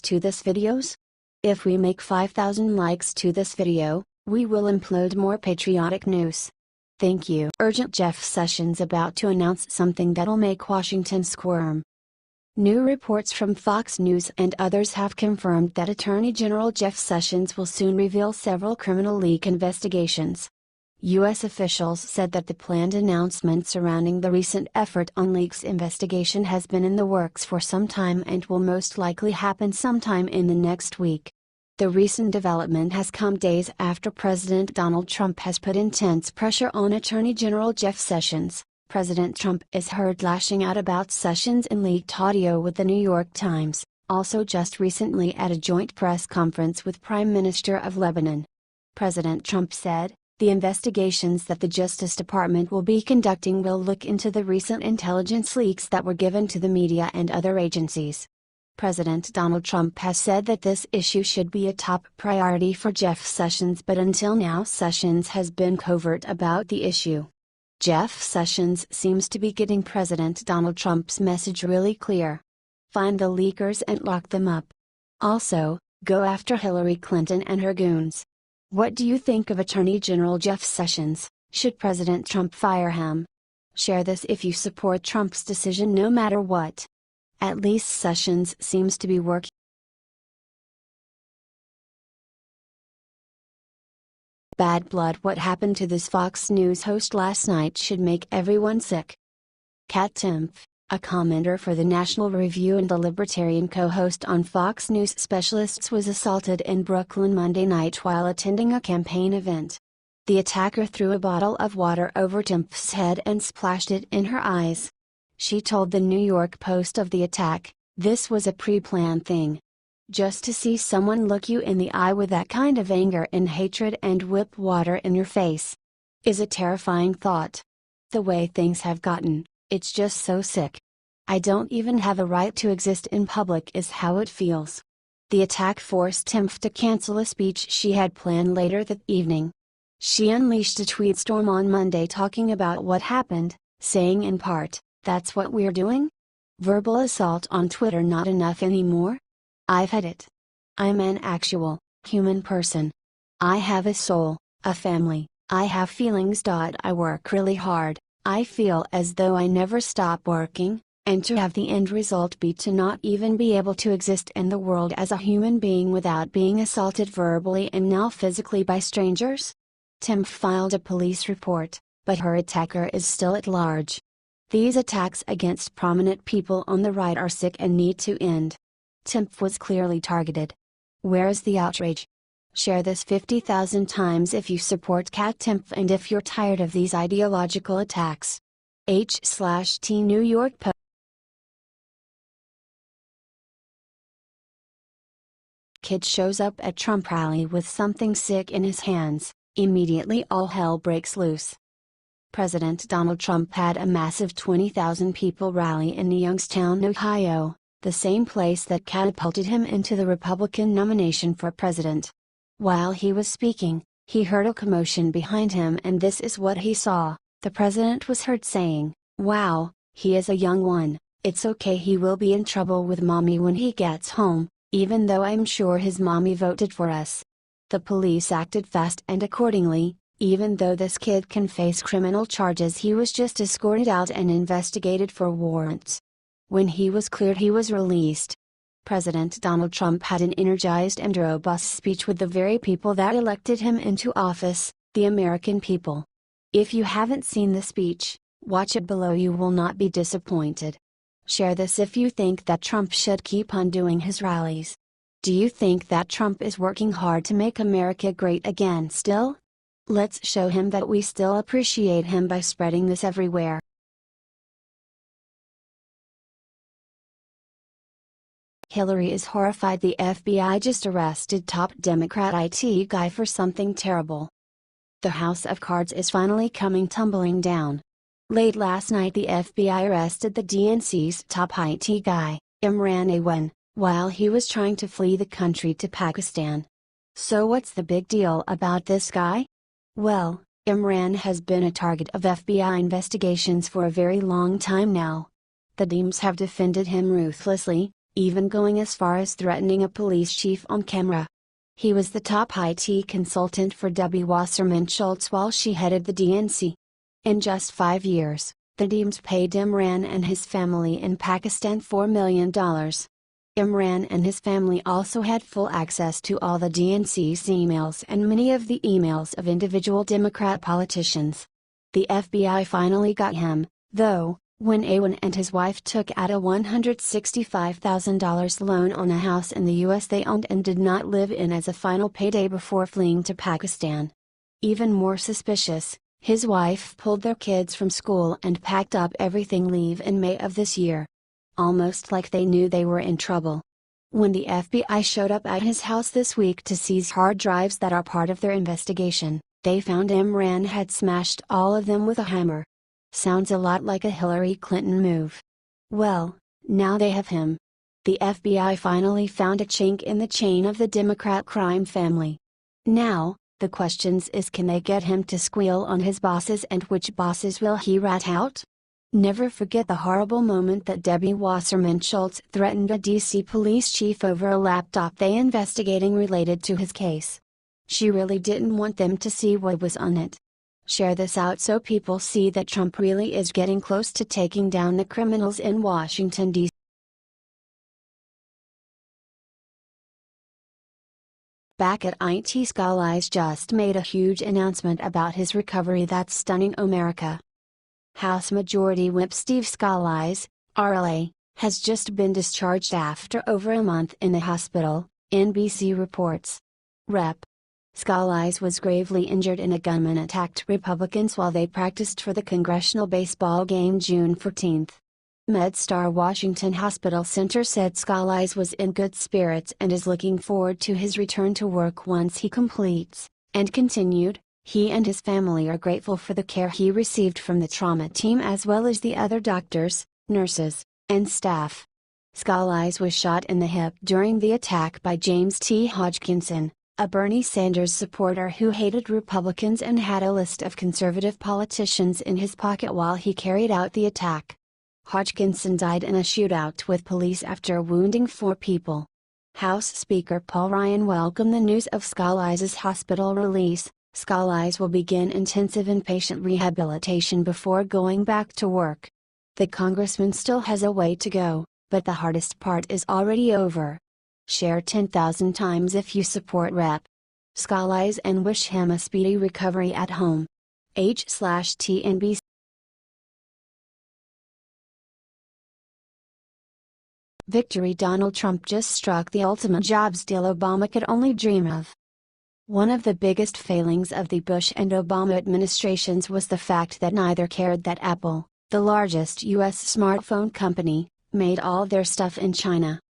likes to this videos? If we make 5,000 likes to this video, we will upload more patriotic news. Thank you. Urgent: Jeff Sessions about to announce something that'll make Washington squirm. New reports from Fox News and others have confirmed that Attorney General Jeff Sessions will soon reveal several criminal leak investigations. U.S. officials said that the planned announcement surrounding the recent effort on leaks investigation has been in the works for some time and will most likely happen sometime in the next week. The recent development has come days after President Donald Trump has put intense pressure on Attorney General Jeff Sessions. President Trump is heard lashing out about Sessions in leaked audio with the New York Times, also just recently at a joint press conference with Prime Minister of Lebanon. President Trump said, "The investigations that the Justice Department will be conducting will look into the recent intelligence leaks that were given to the media and other agencies." President Donald Trump has said that this issue should be a top priority for Jeff Sessions, but until now Sessions has been covert about the issue. Jeff Sessions seems to be getting President Donald Trump's message really clear. Find the leakers and lock them up. Also, go after Hillary Clinton and her goons. What do you think of Attorney General Jeff Sessions? Should President Trump fire him? Share this if you support Trump's decision no matter what. At least Sessions seems to be working. Bad blood. What happened to this Fox News host last night should make everyone sick. Kat Timpf, a commenter for the National Review and the Libertarian co-host on Fox News Specialists, was assaulted in Brooklyn Monday night while attending a campaign event. The attacker threw a bottle of water over Timpf's head and splashed it in her eyes. She told the New York Post of the attack, "This was a pre-planned thing. Just to see someone look you in the eye with that kind of anger and hatred and whip water in your face is a terrifying thought. The way things have gotten, it's just so sick. I don't even have a right to exist in public is how it feels." The attack forced Timpf to cancel a speech she had planned later that evening. She unleashed a tweet storm on Monday talking about what happened, saying in part, "That's what we're doing? Verbal assault on Twitter not enough anymore? I've had it. I'm an actual, human person. I have a soul, a family, I have feelings. I work really hard, I feel as though I never stop working, and to have the end result be to not even be able to exist in the world as a human being without being assaulted verbally and now physically by strangers?" Timpf filed a police report, but her attacker is still at large. These attacks against prominent people on the right are sick and need to end. Timpf was clearly targeted. Where is the outrage? Share this 50,000 times if you support Kat Timpf and if you're tired of these ideological attacks. H/T New York Post. Kid shows up at Trump rally with something sick in his hands, immediately all hell breaks loose. President Donald Trump had a massive 20,000 people rally in Youngstown, Ohio, the same place that catapulted him into the Republican nomination for president. While he was speaking, he heard a commotion behind him and this is what he saw. The president was heard saying, "Wow, he is a young one, it's okay, he will be in trouble with mommy when he gets home, even though I'm sure his mommy voted for us." The police acted fast and accordingly. Even though this kid can face criminal charges, he was just escorted out and investigated for warrants. When he was cleared, he was released. President Donald Trump had an energized and robust speech with the very people that elected him into office, the American people. If you haven't seen the speech, watch it below, you will not be disappointed. Share this if you think that Trump should keep on doing his rallies. Do you think that Trump is working hard to make America great again still? Let's show him that we still appreciate him by spreading this everywhere. Hillary is horrified. The FBI just arrested top Democrat IT guy for something terrible. The house of cards is finally coming tumbling down. Late last night the FBI arrested the DNC's top IT guy, Imran Awan, while he was trying to flee the country to Pakistan. So what's the big deal about this guy? Well, Imran has been a target of FBI investigations for a very long time now. The Dems have defended him ruthlessly, even going as far as threatening a police chief on camera. He was the top IT consultant for Debbie Wasserman Schultz while she headed the DNC. In just 5 years, the Dems paid Imran and his family in Pakistan $4 million. Imran and his family also had full access to all the DNC's emails and many of the emails of individual Democrat politicians. The FBI finally got him, though, when Awan and his wife took out a $165,000 loan on a house in the U.S. they owned and did not live in as a final payday before fleeing to Pakistan. Even more suspicious, his wife pulled their kids from school and packed up everything leave in May of this year. Almost like they knew they were in trouble. When the FBI showed up at his house this week to seize hard drives that are part of their investigation, they found Imran had smashed all of them with a hammer. Sounds a lot like a Hillary Clinton move. Well, now they have him. The FBI finally found a chink in the chain of the Democrat crime family. Now, the question is, can they get him to squeal on his bosses, and which bosses will he rat out? Never forget the horrible moment that Debbie Wasserman Schultz threatened a DC police chief over a laptop they investigating related to his case. She really didn't want them to see what was on it. Share this out so people see that Trump really is getting close to taking down the criminals in Washington, D.C. Back at IT, Scholars just made a huge announcement about his recovery that's stunning America. House Majority Whip Steve Scalise, RLA, has just been discharged after over a month in the hospital, NBC reports. Rep. Scalise was gravely injured in a gunman attacked Republicans while they practiced for the congressional baseball game June 14. MedStar Washington Hospital Center said Scalise was in good spirits and is looking forward to his return to work once he completes, and continued, he and his family are grateful for the care he received from the trauma team as well as the other doctors, nurses, and staff. Scalise was shot in the hip during the attack by James T. Hodgkinson, a Bernie Sanders supporter who hated Republicans and had a list of conservative politicians in his pocket while he carried out the attack. Hodgkinson died in a shootout with police after wounding 4 people. House Speaker Paul Ryan welcomed the news of Scalise's hospital release. Scalise will begin intensive inpatient rehabilitation before going back to work. The congressman still has a way to go, but the hardest part is already over. Share 10,000 times if you support Rep. Scalise and wish him a speedy recovery at home. H/TNBC. Victory. Donald Trump just struck the ultimate jobs deal Obama could only dream of. One of the biggest failings of the Bush and Obama administrations was the fact that neither cared that Apple, the largest U.S. smartphone company, made all their stuff in China.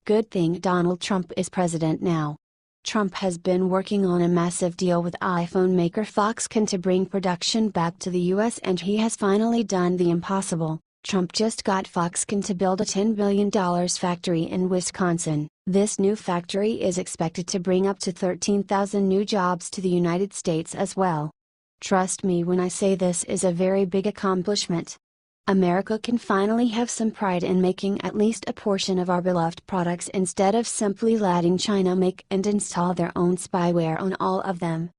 Good thing Donald Trump is president now. Trump has been working on a massive deal with iPhone maker Foxconn to bring production back to the U.S., and he has finally done the impossible. Trump just got Foxconn to build a $10 billion factory in Wisconsin. This new factory is expected to bring up to 13,000 new jobs to the United States as well. Trust me when I say this is a very big accomplishment. America can finally have some pride in making at least a portion of our beloved products instead of simply letting China make and install their own spyware on all of them.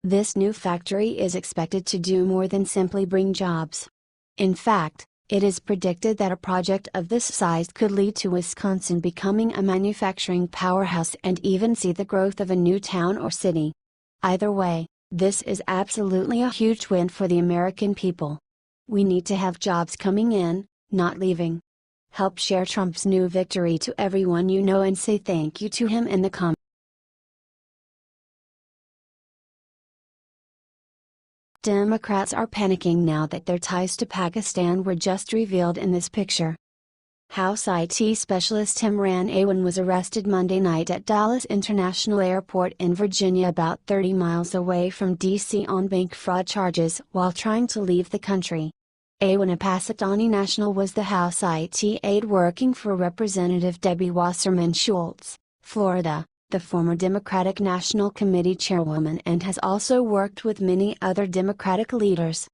This new factory is expected to do more than simply bring jobs. In fact, it is predicted that a project of this size could lead to Wisconsin becoming a manufacturing powerhouse and even see the growth of a new town or city. Either way, this is absolutely a huge win for the American people. We need to have jobs coming in, not leaving. Help share Trump's new victory to everyone you know and say thank you to him in the comments. Democrats are panicking now that their ties to Pakistan were just revealed in this picture. House IT specialist Imran Awan was arrested Monday night at Dallas International Airport in Virginia, about 30 miles away from D.C. on bank fraud charges while trying to leave the country. Awan, a Pakistani national, was the House IT aide working for Representative Debbie Wasserman Schultz, Florida, the former Democratic National Committee chairwoman, and has also worked with many other Democratic leaders.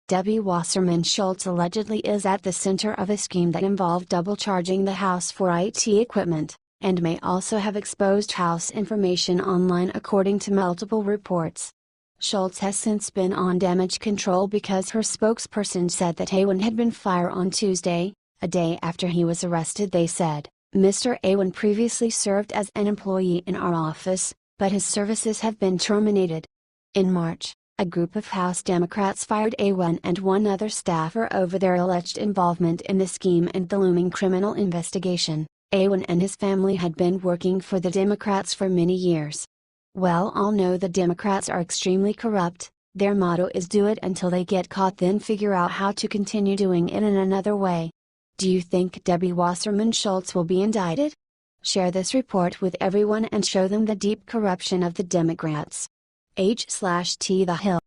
Debbie Wasserman Schultz allegedly is at the center of a scheme that involved double charging the House for IT equipment, and may also have exposed House information online according to multiple reports. Schultz has since been on damage control because her spokesperson said that Awen had been fired on Tuesday, a day after he was arrested. They said, "Mr. Awen previously served as an employee in our office, but his services have been terminated." In March, a group of House Democrats fired Awen and one other staffer over their alleged involvement in the scheme and the looming criminal investigation. Awen and his family had been working for the Democrats for many years. "Well, all know the Democrats are extremely corrupt. Their motto is do it until they get caught, then figure out how to continue doing it in another way." Do you think Debbie Wasserman Schultz will be indicted? Share this report with everyone and show them the deep corruption of the Democrats. H/T The Hill